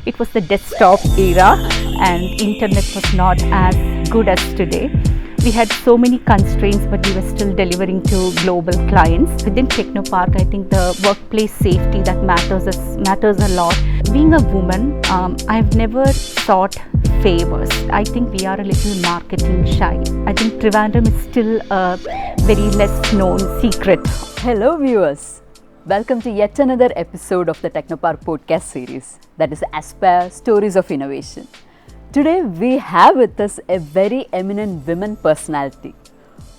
It was the desktop era and internet was not as good as today. We had so many constraints, but we were still delivering to global clients. Within Technopark, I think the workplace safety that matters a lot. Being a woman, I've never sought favors. I think we are a little marketing shy. I think Trivandrum is still a very less known secret. Hello viewers, welcome to yet another episode of the Technopark podcast series, that is Aspire Stories of Innovation. Today we have with us a very eminent women personality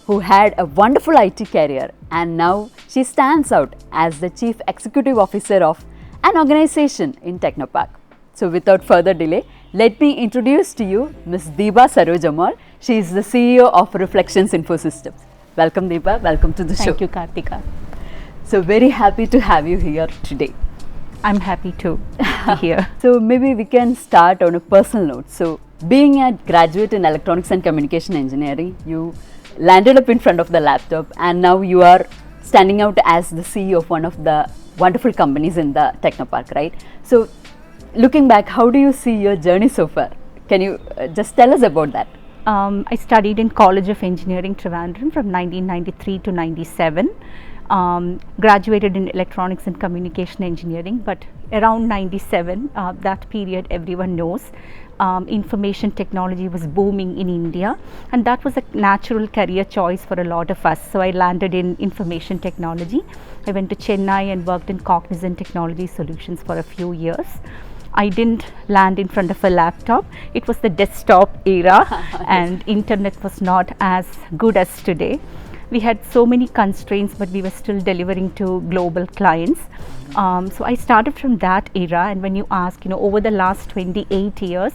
who had a wonderful IT career and now she stands out as the Chief Executive Officer of an organization in Technopark. So without further delay, let me introduce to you Ms. Deepa Sarojammal. She is the CEO of Reflections Infosystems. Welcome Deepa, welcome to the show. Thank you, Karthika. So very happy to have you here today. I'm happy to be here. So maybe we can start on a personal note. So being a graduate in electronics and communication engineering, you landed up in front of the laptop and now you are standing out as the CEO of one of the wonderful companies in the Technopark, right? So looking back, how do you see your journey so far? Can you just tell us about that? I studied in College of Engineering, Trivandrum from 1993 to 97. Graduated in electronics and communication engineering, but around 97, that period everyone knows, information technology was booming in India and that was a natural career choice for a lot of us. So I landed in information technology. I went to Chennai and worked in Cognizant Technology Solutions for a few years. I didn't land in front of a laptop. It was the desktop era and internet was not as good as today. We had so many constraints, but we were still delivering to global clients. So I started from that era, and when you ask, over the last 28 years,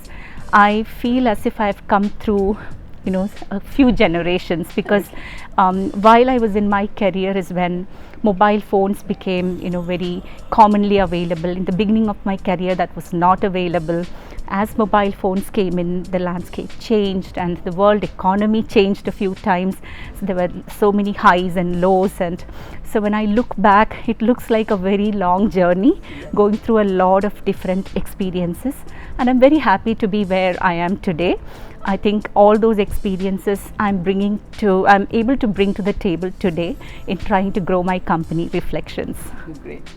I feel as if I've come through, a few generations, because while I was in my career is when mobile phones became, very commonly available. In the beginning of my career, that was not available. As mobile phones came in, the landscape changed and the world economy changed a few times. So there were so many highs and lows, and so when I look back, it looks like a very long journey, going through a lot of different experiences, and I'm very happy to be where I am today. I think all those experiences I'm able to bring to the table today in trying to grow my company, Reflections. Great.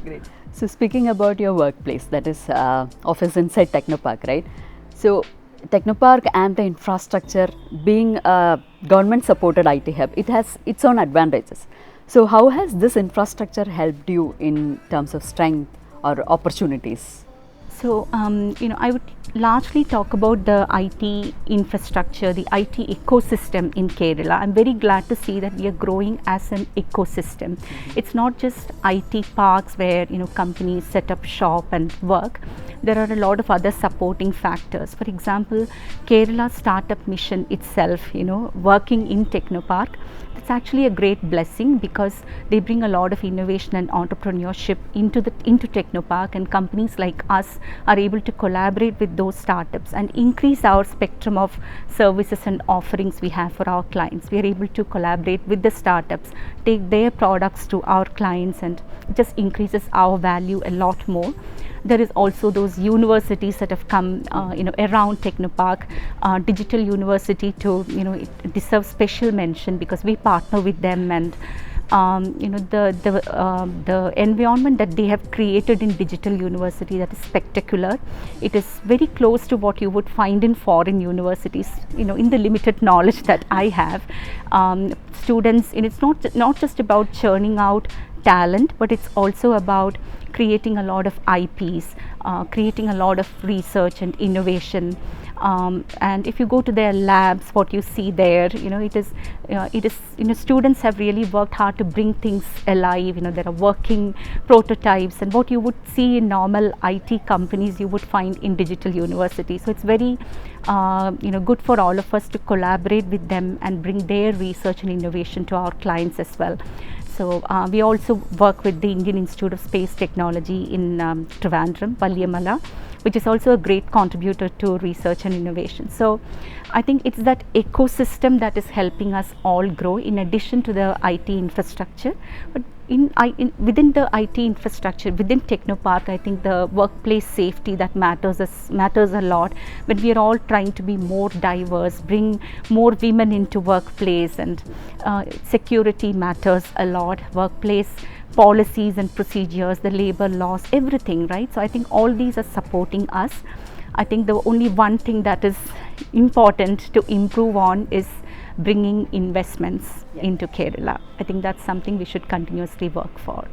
So speaking about your workplace, that is office inside Technopark, right? So Technopark and the infrastructure being a government supported IT hub, it has its own advantages. So how has this infrastructure helped you in terms of strength or opportunities? So, I would largely talk about the IT infrastructure, the IT ecosystem in Kerala. I'm very glad to see that we are growing as an ecosystem. It's not just IT parks where, companies set up shop and work. There are a lot of other supporting factors. For example, Kerala Startup Mission itself, working in Technopark, it's actually a great blessing because they bring a lot of innovation and entrepreneurship into Technopark, and companies like us are able to collaborate with those startups and increase our spectrum of services and offerings we have for our clients. We are able to collaborate with the startups, take their products to our clients, and it just increases our value a lot more. There is also those universities that have come, around Technopark. Digital University it deserves special mention because we partner with them, and the environment that they have created in Digital University, that is spectacular. It is very close to what you would find in foreign universities, in the limited knowledge that I have. Students, and it's not just about churning out talent, but it's also about creating a lot of IPs, creating a lot of research and innovation. And if you go to their labs, what you see there, it is students have really worked hard to bring things alive. There are working prototypes, and what you would see in normal IT companies, you would find in Digital University. So it's very good for all of us to collaborate with them and bring their research and innovation to our clients as well. So we also work with the Indian Institute of Space Technology in Trivandrum, Valliamala, which is also a great contributor to research and innovation. So I think it's that ecosystem that is helping us all grow in addition to the IT infrastructure. But within the IT infrastructure, within Technopark, I think the workplace safety that matters a lot. But we are all trying to be more diverse, bring more women into workplace, and security matters a lot. Workplace policies and procedures, the labor laws, everything, right? So I think all these are supporting us. I think the only one thing that is important to improve on is bringing investments into Kerala. I think that's something we should continuously work for.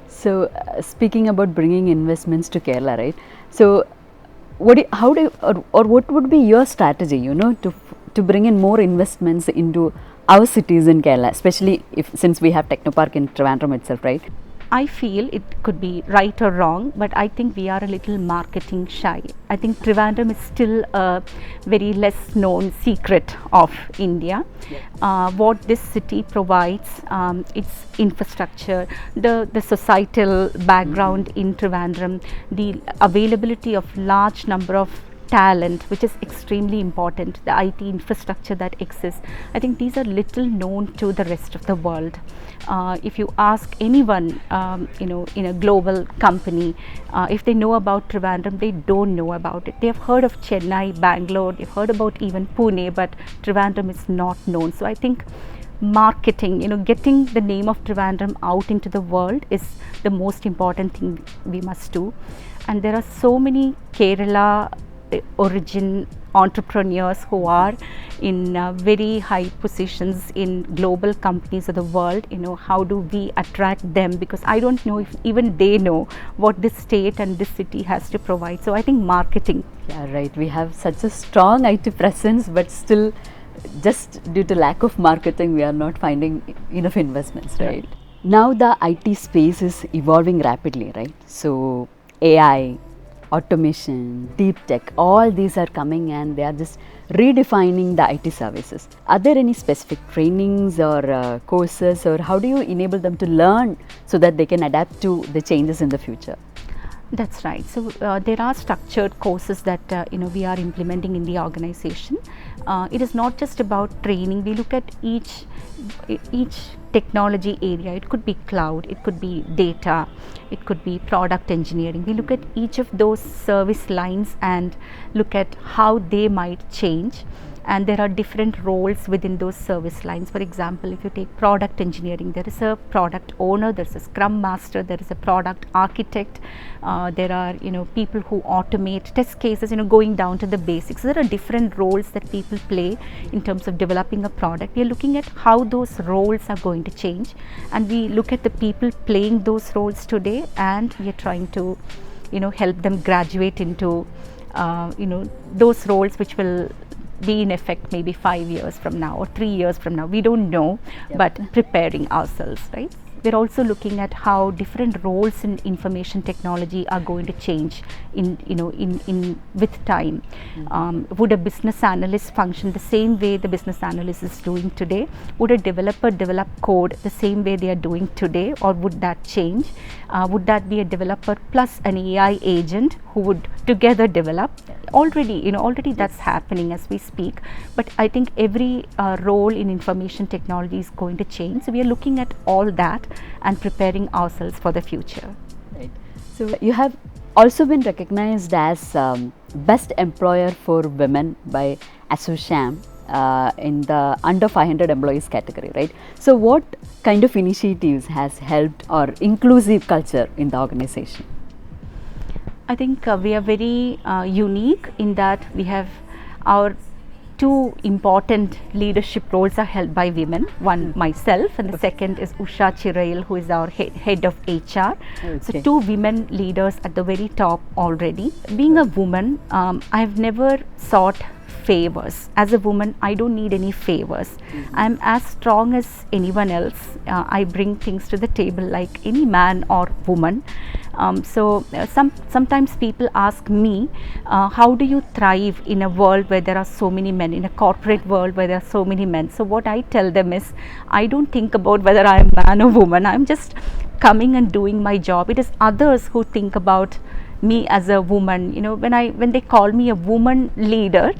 So, speaking about bringing investments to Kerala, right? So, what would be your strategy, to bring in more investments into our cities in Kerala, especially since we have Technopark in Trivandrum itself, right? I feel it could be right or wrong, but I think we are a little marketing shy. I think Trivandrum is still a very less known secret of India. What this city provides, its infrastructure, the societal background in Trivandrum, the availability of large number of talent, which is extremely important, the IT infrastructure that exists. I think these are little known to the rest of the world. If you ask anyone, in a global company, if they know about Trivandrum, they don't know about it. They have heard of Chennai, Bangalore, they've heard about even Pune, but Trivandrum is not known. So I think marketing, getting the name of Trivandrum out into the world is the most important thing we must do. And there are so many Kerala origin entrepreneurs who are in very high positions in global companies of the world. How do we attract them? Because I don't know if even they know what this state and this city has to provide. So I think marketing. Yeah, right. We have such a strong IT presence, but still, just due to lack of marketing, we are not finding enough investments, right? Now the IT space is evolving rapidly, right? So AI, automation, deep tech, all these are coming and they are just redefining the IT services. Are there any specific trainings or courses, or how do you enable them to learn so that they can adapt to the changes in the future? That's right. So there are structured courses that we are implementing in the organization. It is not just about training. We look at each technology area. It could be cloud, it could be data, it could be product engineering. We look at each of those service lines and look at how they might change. And there are different roles within those service lines. For example, if you take product engineering, there is a product owner, there is a scrum master, there is a product architect, there are people who automate test cases, going down to the basics. There are different roles that people play in terms of developing a product. We are looking at how those roles are going to change, and we look at the people playing those roles today, and we are trying to help them graduate into those roles which will be in effect maybe 5 years from now or 3 years from now. We don't know, but preparing ourselves, right? We're also looking at how different roles in information technology are going to change in with time. Would a business analyst function the same way the business analyst is doing today? Would a developer develop code the same way they are doing today, or would that change? Would that be a developer plus an AI agent who would together develop? Already that's happening as we speak. But I think every role in information technology is going to change. So we are looking at all that and preparing ourselves for the future. Right. So you have also been recognized as best employer for women by ASSOCHAM in the under 500 employees category, right? So what kind of initiatives has helped or inclusive culture in the organization? I think we are very unique in that we have our two important leadership roles are held by women. One, myself, and the second is Usha Chirail, who is our head of HR. Okay. So two women leaders at the very top already. Being a woman, I have never sought favors. As a woman, I don't need any favors. I'm as strong as anyone else. I bring things to the table like any man or woman. Sometimes people ask me, how do you thrive in a world where there are so many men, in a corporate world where there are so many men? So what I tell them is, I don't think about whether I am man or woman. I'm just coming and doing my job. It is others who think about me as a woman. When they call me a woman leader,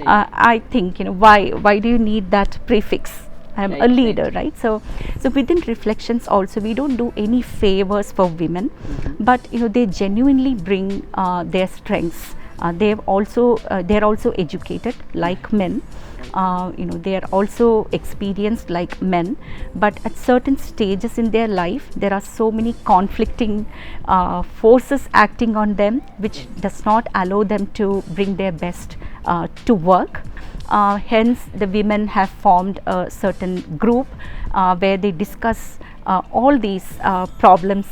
I think, why do you need that prefix? I'm Right, a leader, right. right? So within reflections also, we don't do any favors for women, but they genuinely bring their strengths. They're also educated like men. They are also experienced like men, but at certain stages in their life there are so many conflicting forces acting on them, which does not allow them to bring their best to work. Hence the women have formed a certain group where they discuss all these problems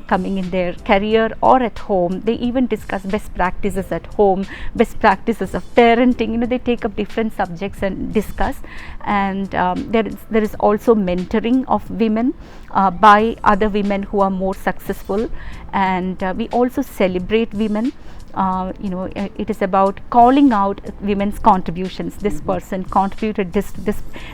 coming in their career or at home. They even discuss best practices at home, best practices of parenting. They take up different subjects and discuss. And there is also mentoring of women by other women who are more successful. And we also celebrate women. It is about calling out women's contributions. This person contributed this.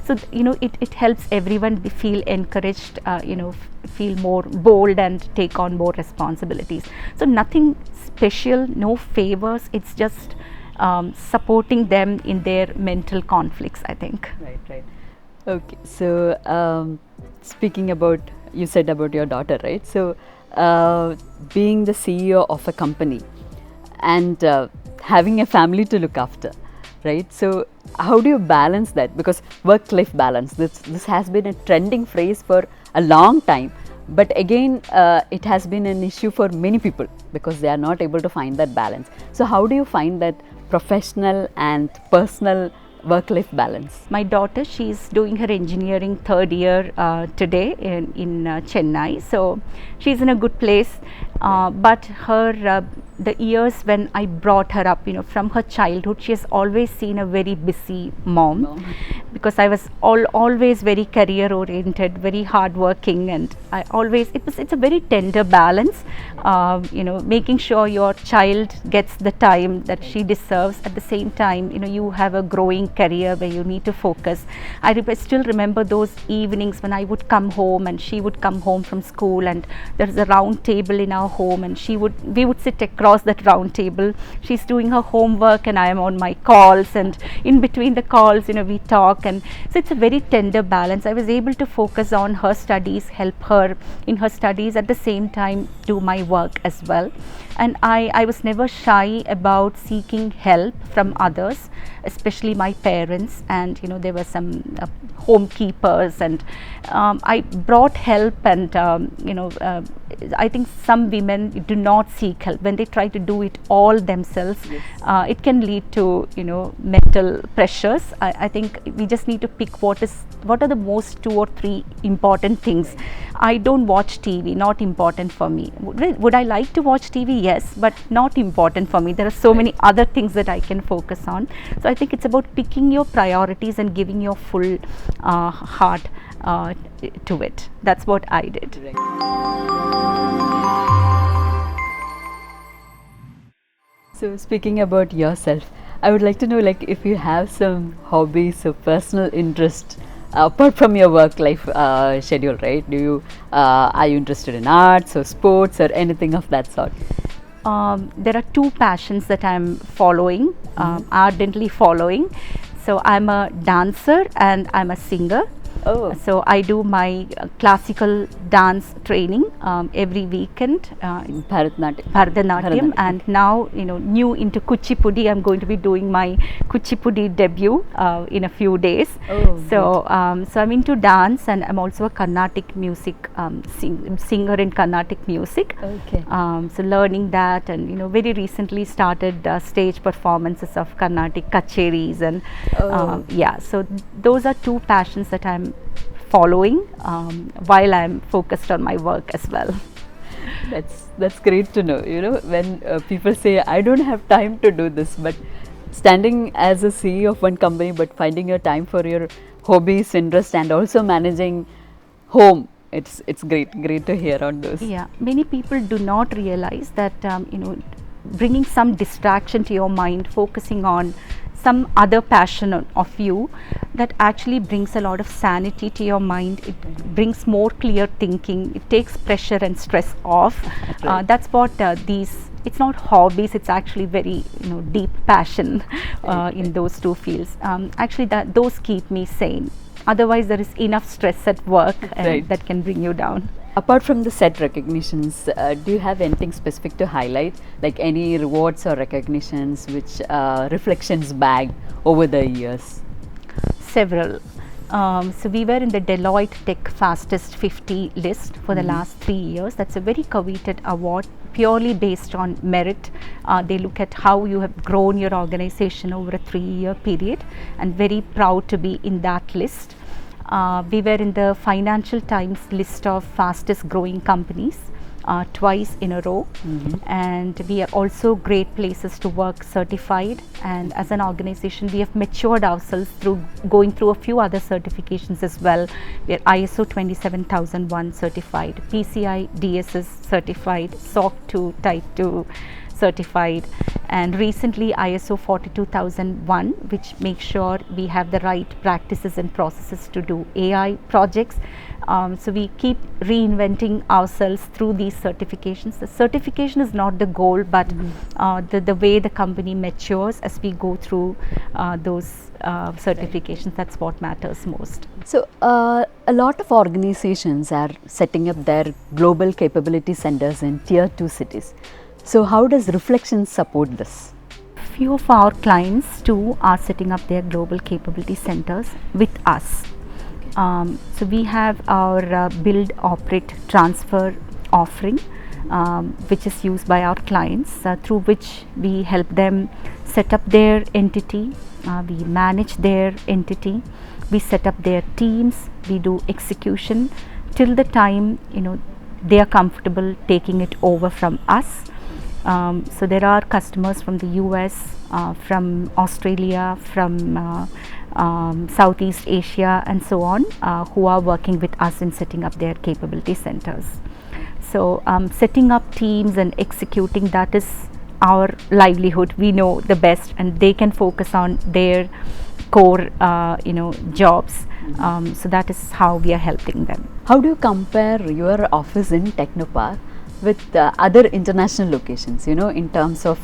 So it helps everyone feel encouraged. Feel more bold and take on more responsibilities. So nothing special, no favors. It's just supporting them in their mental conflicts, I think. Right. Okay. So speaking about, you said about your daughter, right? So being the CEO of a company and having a family to look after, right? So how do you balance that? Because work-life balance, this has been a trending phrase for a long time, but again it has been an issue for many people because they are not able to find that balance. So how do you find that professional and personal work-life balance? My daughter, she's doing her engineering third year today in Chennai. So she's in a good place. But her the years when I brought her up, from her childhood, she has always seen a very busy mom, because I was always very career oriented, very hardworking, and I always it's a very tender balance. Making sure your child gets the time that she deserves. At the same time, you have a growing career where you need to focus. I still remember those evenings when I would come home and she would come home from school, and there's a round table in our home, and we would sit across that round table. She's doing her homework and I am on my calls, and in between the calls, we talk. And so it's a very tender balance. I was able to focus on her studies, help her in her studies, at the same time do my work as well. And I was never shy about seeking help from others, especially my parents. And there were some homekeepers, and I brought help. And I think some women do not seek help. When they try to do it all themselves, it can lead to mental pressures. I think we just need to pick what are the most 2 or 3 important things. I don't watch TV, not important for me. Would I like to watch TV? Yes, but not important for me. There are so many other things that I can focus on. So I think it's about picking your priorities and giving your full heart to it. That's what I did. So speaking about yourself, I would like to know, like, if you have some hobbies or personal interest apart from your work life schedule, right? Are you interested in arts or sports or anything of that sort? There are 2 passions that I'm following, ardently following. So I'm a dancer and I'm a singer. Oh. So I do my classical dance training every weekend. Bharatanatyam, and now new into Kuchipudi. I'm going to be doing my Kuchipudi debut in a few days. Oh, so I'm into dance, and I'm also a Carnatic music singer in Carnatic music. Okay. So learning that, and very recently started stage performances of Carnatic kacheris, and so those are 2 passions that I'm following while I'm focused on my work as well. That's great to know. When people say I don't have time to do this, but standing as a CEO of one company, but finding your time for your hobbies, interest, and also managing home, it's great to hear on those. Yeah, many people do not realize that bringing some distraction to your mind, focusing on some other passion of you, that actually brings a lot of sanity to your mind. It brings more clear thinking. It takes pressure and stress off. Right. That's what it's not hobbies, it's actually very deep passion in those 2 fields. Actually those keep me sane. Otherwise, there is enough stress at work and Right. that can bring you down. Apart from the set recognitions, do you have anything specific to highlight, like any rewards or recognitions which reflections bagged over the years? Several. So we were in the Deloitte Tech Fastest 50 list for the last 3 years. That's a very coveted award, purely based on merit. They look at how you have grown your organization over a 3-year period, and very proud to be in that list. We were in the Financial Times list of fastest growing companies twice in a row, and we are also Great Places to Work certified, and as an organization we have matured ourselves through going through a few other certifications as well. We are ISO 27001 certified, PCI DSS certified, SOC 2 Type 2 certified, and recently ISO 42001, which makes sure we have the right practices and processes to do AI projects. So we keep reinventing ourselves through these certifications. The certification is not the goal, but the way the company matures as we go through those certifications, that's what matters most. So, a lot of organizations are setting up their global capability centers in tier 2 cities. So, how does Reflections support this? Few of our clients too are setting up their global capability centers with us. So we have our build, operate, transfer offering, which is used by our clients, through which we help them set up their entity, we manage their entity, we set up their teams, we do execution till the time they are comfortable taking it over from us. So there are customers from the US, from Australia, from Southeast Asia and so on, who are working with us in setting up their capability centers. So setting up teams and executing, that is our livelihood. We know the best, and they can focus on their core jobs. So that is how we are helping them. How do you compare your office in Technopark with other international locations, in terms of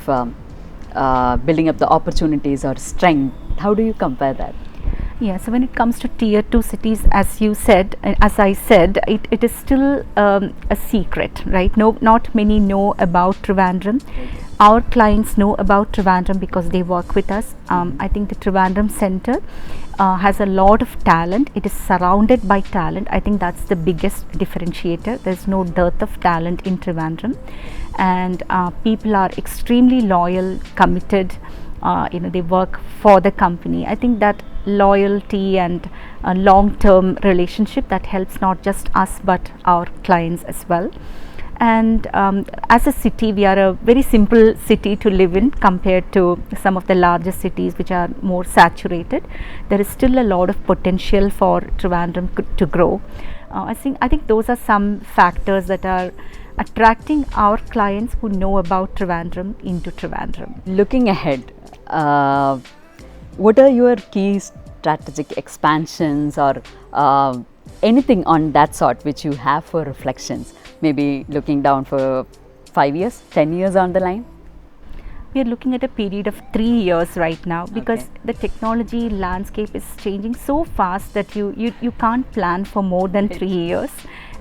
building up the opportunities or strength? How do you compare that? Yeah, so when it comes to tier 2 cities, as you said, as I said, it is still a secret, right? Not many know about Trivandrum. Our clients know about Trivandrum because they work with us. I think the Trivandrum Center has a lot of talent. It is surrounded by talent. I think that's the biggest differentiator. There's no dearth of talent in Trivandrum, and people are extremely loyal, committed. They work for the company. I think that loyalty and a long-term relationship, that helps not just us but our clients as well. And as a city, we are a very simple city to live in compared to some of the larger cities which are more saturated. There is still a lot of potential for Trivandrum to grow. I think those are some factors that are attracting our clients who know about Trivandrum into Trivandrum. Looking ahead, what are your key strategic expansions or anything on that sort which you have for Reflections? Maybe looking down for 5 years, 10 years on the line? We are looking at a period of 3 years right now, because Okay. the technology landscape is changing so fast that you can't plan for more than 3 years.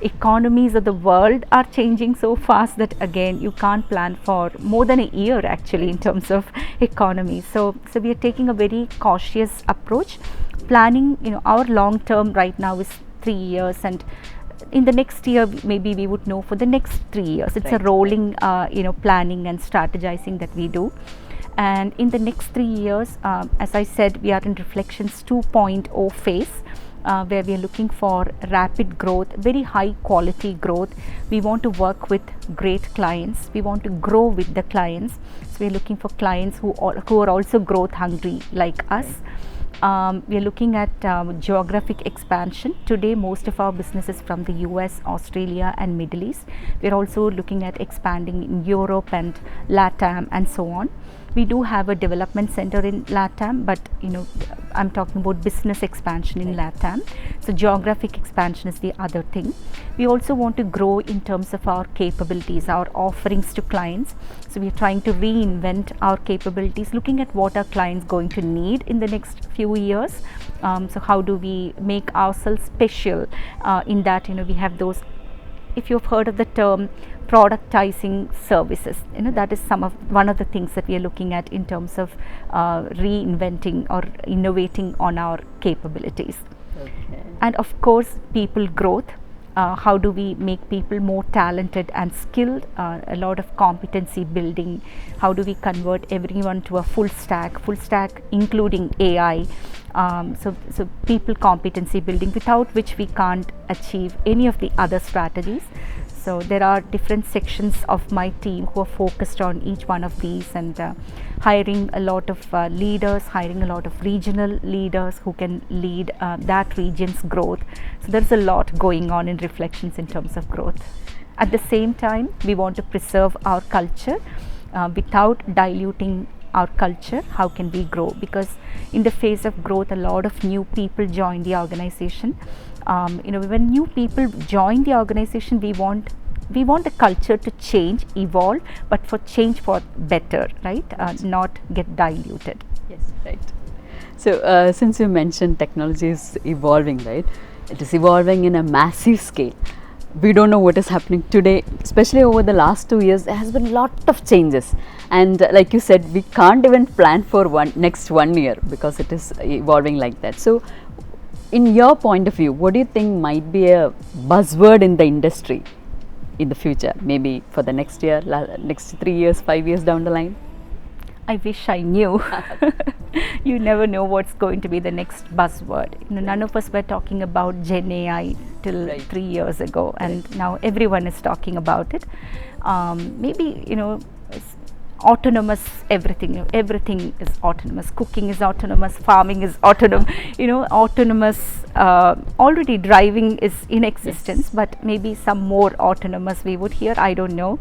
Economies of the world are changing so fast that again you can't plan for more than a year actually in terms of economy. So we are taking a very cautious approach, planning. Our long term right now is 3 years, and in the next year maybe we would know for the next 3 years. It's a Right. rolling planning and strategizing that we do. And in the next 3 years, as I said, we are in Reflections 2.0 phase, where we are looking for rapid growth, very high quality growth. We want to work with great clients. We want to grow with the clients. So we are looking for clients who are also growth hungry like us. We are looking at geographic expansion. Today most of our business is from the US, Australia and Middle East. We are also looking at expanding in Europe and LATAM and so on. We do have a development center in LATAM, but I'm talking about business expansion in LATAM. So geographic expansion is the other thing. We also want to grow in terms of our capabilities, our offerings to clients. So we are trying to reinvent our capabilities, looking at what our clients going to need in the next few years, So how do we make ourselves special in that, we have those, if you've heard of the term productizing services, that is one of the things that we are looking at in terms of reinventing or innovating on our capabilities. Okay. And of course, people growth. How do we make people more talented and skilled? A lot of competency building. How do we convert everyone to a full stack including AI? So people competency building, without which we can't achieve any of the other strategies. So there are different sections of my team who are focused on each one of these, and hiring a lot of leaders, hiring a lot of regional leaders who can lead that region's growth. So there's a lot going on in Reflections in terms of growth. At the same time, we want to preserve our culture without diluting our culture. How can we grow? Because in the face of growth, a lot of new people join the organization. When new people join the organization, we want the culture to change, evolve, but for change for better, right? Not get diluted. Yes, right. So since you mentioned technology is evolving, right? It is evolving in a massive scale. We don't know what is happening today, especially over the last 2 years. There has been a lot of changes, and like you said, we can't even plan for next 1 year because it is evolving like that. So in your point of view, what do you think might be a buzzword in the industry in the future, maybe for the next year, next 3 years, 5 years down the line? I wish I knew. You never know what's going to be the next buzzword. None of us were talking about Gen AI till 3 years ago, and now everyone is talking about it. Maybe autonomous everything. Everything is autonomous. Cooking is autonomous. Farming is autonomous. Autonomous. Already driving is in existence, but maybe some more autonomous we would hear. I don't know.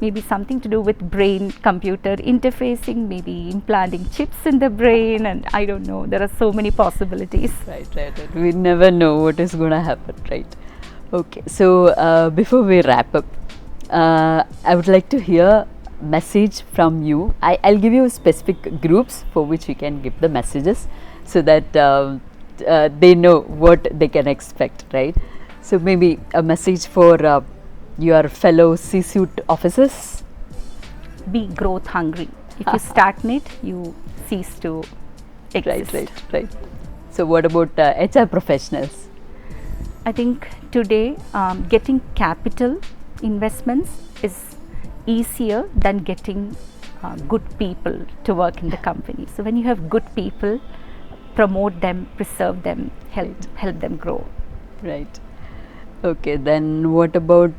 Maybe something to do with brain-computer interfacing. Maybe implanting chips in the brain, and I don't know. There are so many possibilities. Right. We never know what is going to happen, right? Okay. So before we wrap up, I would like to hear message from you. I'll give you specific groups for which you can give the messages, so that they know what they can expect, right? So maybe a message for your fellow C-suite officers. Be growth hungry. If you stagnate, you cease to exist. Right. So what about HR professionals? I think today getting capital investments is easier than getting good people to work in the company. So when you have good people, promote them, preserve them, help them grow. Right. Okay, then what about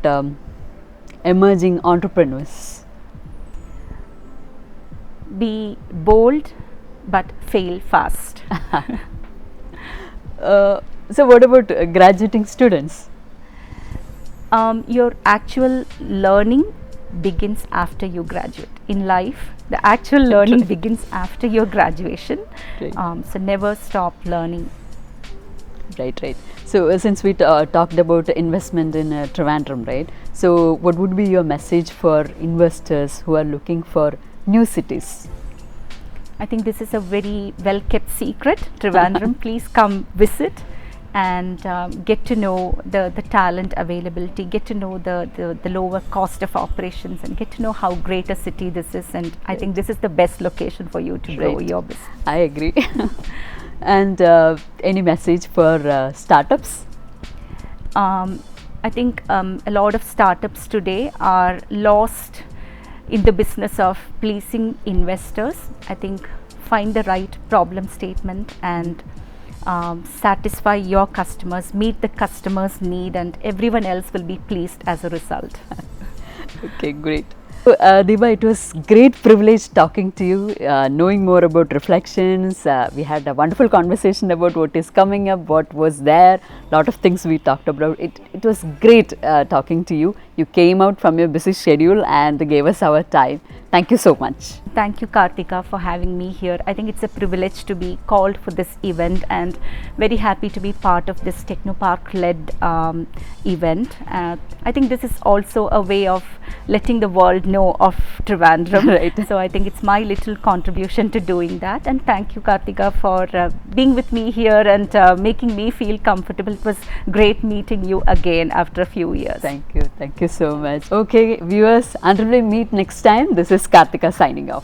emerging entrepreneurs? Be bold but fail fast. So what about graduating students? Your actual learning begins after you graduate. In life, the actual learning begins after your graduation. Right. So never stop learning. Right. So since we talked about investment in Trivandrum, right? So what would be your message for investors who are looking for new cities? I think this is a very well kept secret. Trivandrum, please come visit and get to know the talent availability, get to know the lower cost of operations, and get to know how great a city this is. And I think this is the best location for you to grow your business. I agree. And any message for startups? I think a lot of startups today are lost in the business of pleasing investors. I think find the right problem statement and satisfy your customers, meet the customer's need, and everyone else will be pleased as a result. Okay, great. So, Deepa, it was great privilege talking to you, knowing more about Reflections. We had a wonderful conversation about what is coming up, what was there, lot of things we talked about. It was great talking to you. You came out from your busy schedule and gave us our time. Thank you so much. Thank you, Kartika, for having me here. I think it's a privilege to be called for this event, and very happy to be part of this Technopark led event. I think this is also a way of letting the world know of Trivandrum. Right. So I think it's my little contribution to doing that. And thank you, Kartika, for being with me here and making me feel comfortable. It was great meeting you again after a few years. Thank you so much. Okay, viewers, until we meet next time, this is Kartika signing off.